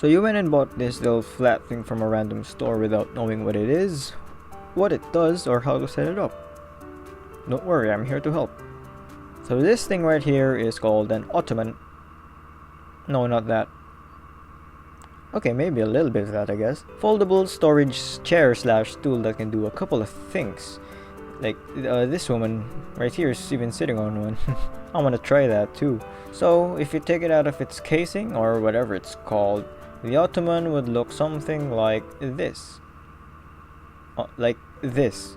So you went and bought this little flat thing from a random store without knowing what it is, what it does, or how to set it up. Don't worry, I'm here to help. So this thing right here is called an ottoman. No, not that. Okay, maybe a little bit of that, I guess. Foldable storage chair slash stool that can do a couple of things. Like this woman right here is even sitting on one. I want to try that too. So if you take it out of its casing or whatever it's called, the ottoman would look something like this. Like this.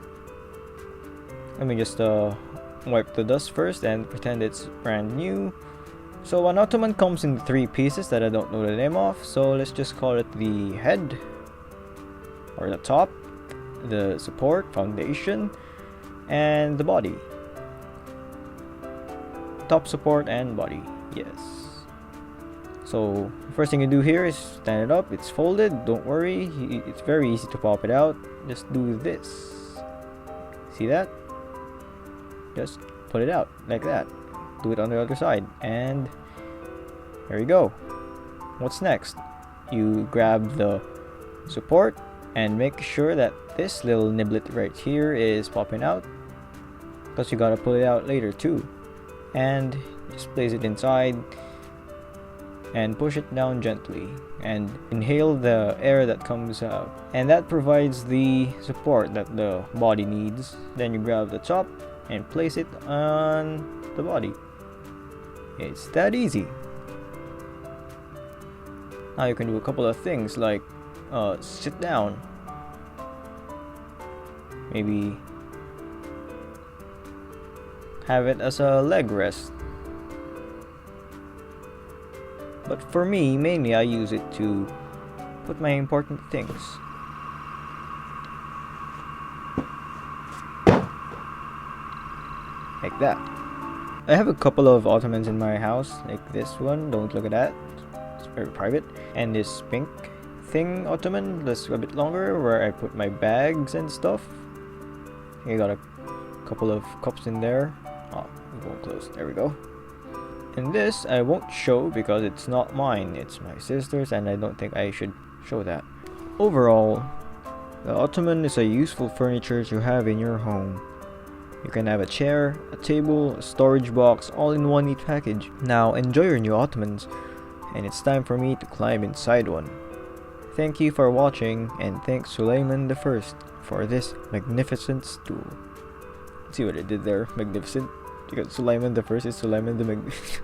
Let me just wipe the dust first and pretend it's brand new. So an ottoman comes in 3 pieces that I don't know the name of, so let's just call it the head, or the top, the support, foundation, and the body. Top, support, and body, yes. So first thing you do here is stand it up. It's folded, don't worry, it's very easy to pop it out. Just do this. See that? Just put it out like that. Do it on the other side, and there you go. What's next? You grab the support and make sure that this little niblet right here is popping out, because you gotta pull it out later too. And just place it inside and push it down gently and inhale the air that comes out, and that provides the support that the body needs. Then you grab the top and place it on the body. It's that easy. Now you can do a couple of things like sit down, maybe have it as a leg rest, but for me mainly I use it to put my important things. Like that. I have a couple of ottomans in my house, like this one, don't look at that, it's very private, and this pink thing ottoman that's a bit longer where I put my bags and stuff. I got a couple of cups in there. Oh, it won't close, there we go. And this I won't show because it's not mine, it's my sister's, and I don't think I should show that. Overall, the ottoman is a useful furniture to have in your home. You can have a chair, a table, a storage box, all in one neat package. Now enjoy your new ottomans, and it's time for me to climb inside one. Thank you for watching, and thanks Suleiman the First for this magnificent stool. See what I did there? Magnificent? Because Suleiman the First is Suleiman the Magnificent.